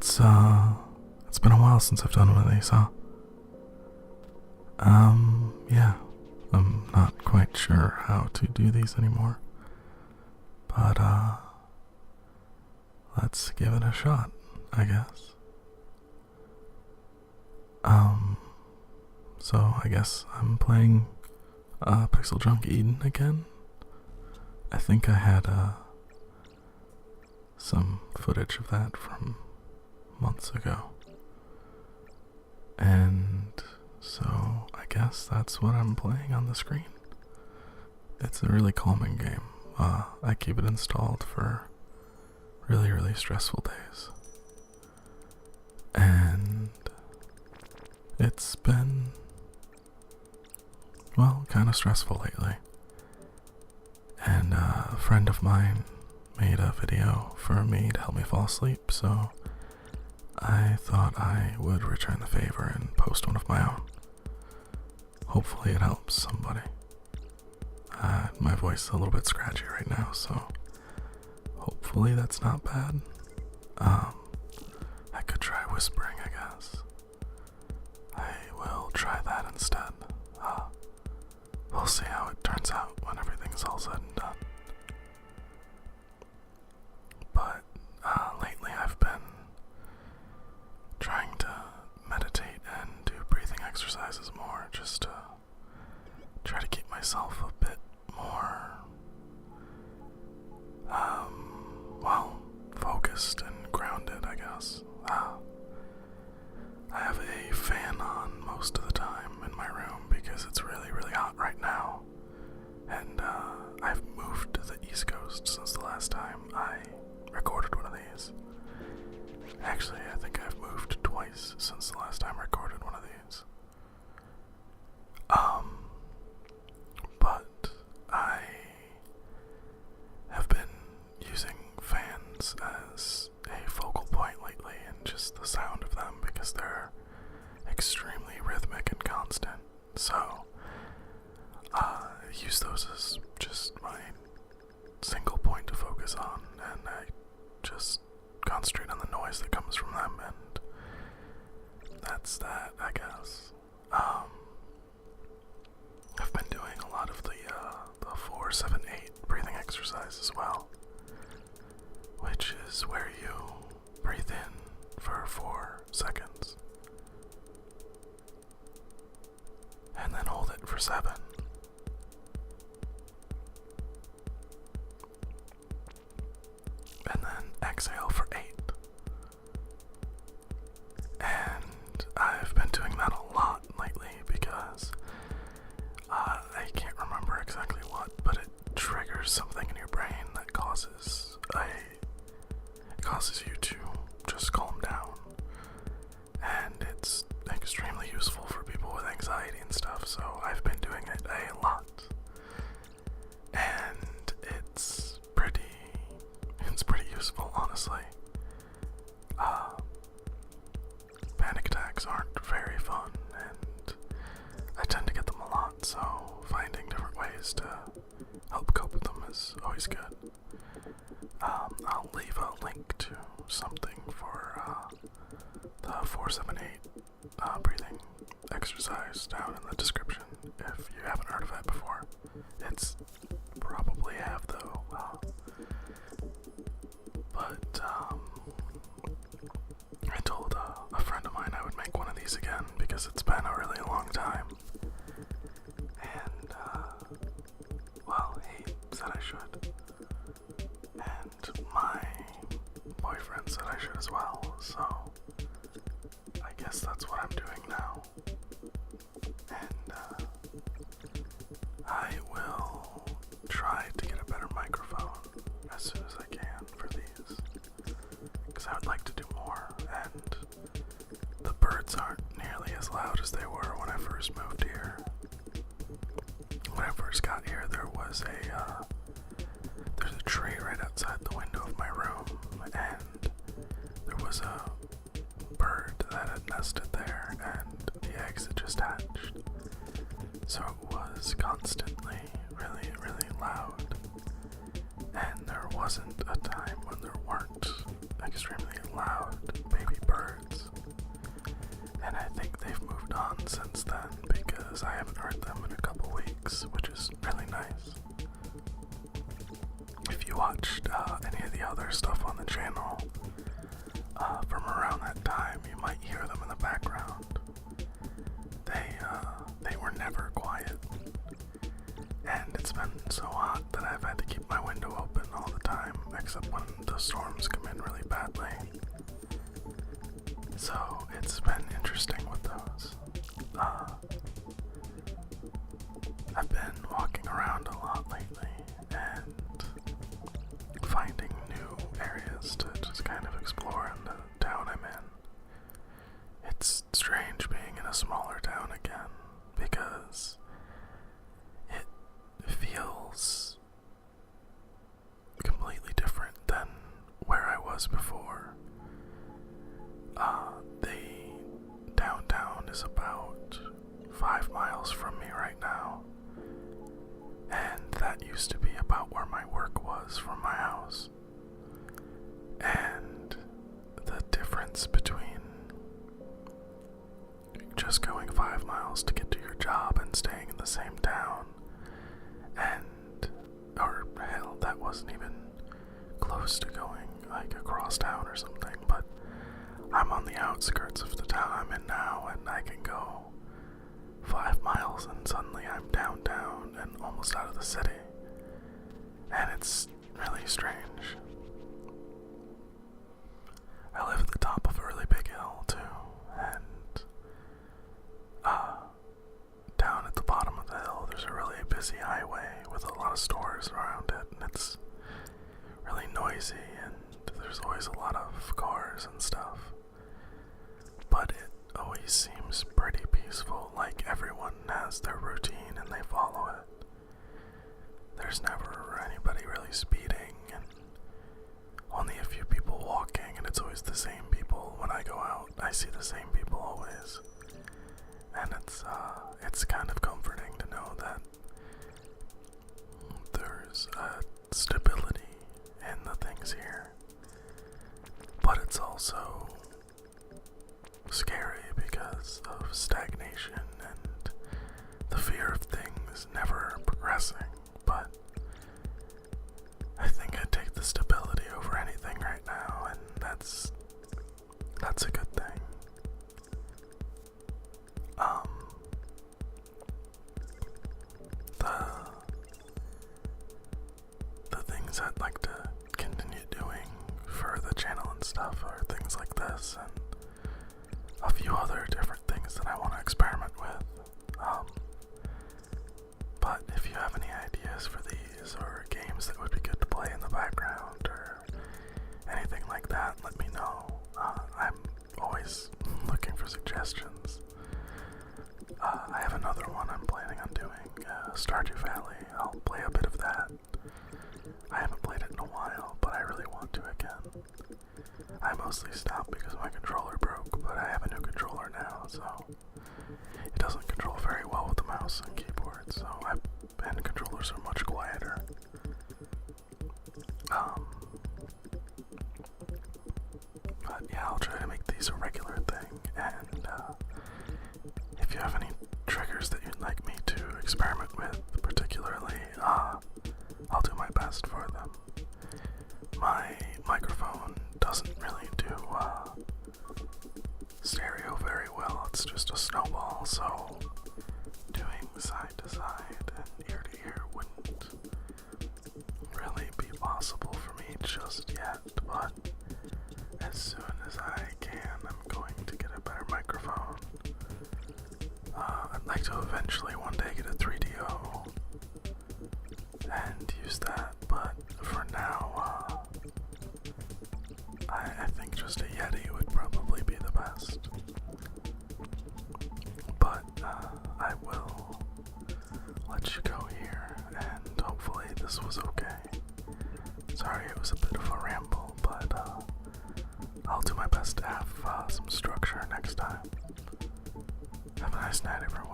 It's been a while since I've done one of these, huh? Yeah. I'm not quite sure how to do these anymore. But, let's give it a shot, I guess. So I guess I'm playing, PixelJunk Eden again. I think I had, some footage of that from months ago. And so I guess that's what I'm playing on the screen. It's a really calming game. I keep it installed for really, really stressful days. And it's been, well, kind of stressful lately. And a friend of mine made a video for me to help me fall asleep, so I thought I would return the favor and post one of my own. Hopefully it helps somebody. My voice is a little bit scratchy right now, so hopefully that's not bad. I could try whispering, I guess. I will try that instead. We'll see how it turns out when everything's all said and done. But lately I've been trying to meditate and do breathing exercises more, just to try to keep myself a bit more, well, focused and grounded, I guess. I have a fan on most of the time in my room because it's really, really hot right now. And I've moved to the East Coast since the last time I recorded one of these. Actually, I think I've moved twice since the last time I recorded one of these. But I have been using fans as a focal point lately, and just the sound of them, because they're extremely rhythmic and constant. So I use those as just my single point to focus on, and I just concentrate on the noise that comes from them, and that's that, I guess. I've been doing a lot of the 4-7-8 breathing exercise as well, which is where you breathe in for 4 seconds, and then hold it for 7. And then exhale for 8. And I've been doing that a lot lately because I can't remember exactly what, but it triggers something in your brain that causes you to just calm down. And it's extremely useful for people with anxiety and stuff, so I've been doing it a lot. And it's pretty useful, honestly. Panic attacks aren't very fun, and I tend to get them a lot, so finding different ways to help cope with them is always good. I'll leave a link to something for the 4-7-8 breathing exercise down in the description if you haven't heard of it before. It's probably have though. But I told a friend of mine I would make one of these again because it's been a really long time. And well, he said I should. And my boyfriend said I should as well, so I guess that's what I'm doing now. And I will try to get a better microphone as soon as I can for these, because I would like to do more, and the birds aren't nearly as loud as they were when I first moved here. When I first got here, there's a tree right outside the window of my room, and there was a bird that had nested there, and the eggs had just hatched. So it was constantly really, really loud. And there wasn't a time when there weren't extremely loud baby since then because I haven't heard them in a couple weeks, which is really nice. If you watched any of the other stuff on the channel from around that time, you might hear them in the background. They were never quiet, and it's been so hot that I've had to keep my window open all the time, except when the storms come in really badly. So it's been interesting with those. I've been walking around a lot lately and finding new areas to just kind of explore in the town I'm in. It's strange being in a smaller town again because it feels completely different than where I was before. The downtown is about 5 miles from me right now, and that used to be about where my work was from my house. And the difference between just going 5 miles to get to your job and staying in the same town, or hell, that wasn't even close to going like across town or something, but I'm on the outskirts of the town I'm in now, and I can go 5 miles and suddenly I'm downtown and almost out of the city. And it's really strange. I live at the top of a really big hill too, and down at the bottom of the hill there's a really busy highway with a lot of stores around it, and it's really noisy and there's always a lot of cars and stuff. But it always seems pretty peaceful, like everyone has their routine and they follow it. There's never anybody really speeding and only a few people walking, and it's always the same people. When I go out, I see the same people always. And it's kind of comforting to know that there's a stability in the things here. But it's also scary because of stagnation and the fear of things never progressing. But I think I'd take the stability over anything right now, and that's a good thing. The things I'd like to continue doing for the channel and stuff are things like this and a few other different things that I want to experiment with. But if you have any ideas for these or games that would be good to play in the background or anything like that, let me know. I'm always looking for suggestions. I have another one I'm planning on doing, Stardew Valley. I'll play a bit of that. I haven't played it in a while, but I really want to again. I mostly stopped because my controller broke, but I have a new controller now, so it doesn't control very well with the mouse and keyboard, and controllers are much quieter. But yeah, I'll try to make these a regular thing, and if you have any triggers that you'd like me to experiment with, particularly, I'll do my best for them. My microphone doesn't really do stereo very well. It's just a snowball, so doing side to side and ear to ear wouldn't really be possible for me just yet, but as soon as I can, I'm going to get a better microphone. I'd like to eventually one day get a 3DO and use that, but for now, I think just a Yeti would probably be the best. But I will let you go here, and hopefully this was okay. Sorry it was a bit of a ramble, but I'll do my best to have some structure next time. Have a nice night, everyone.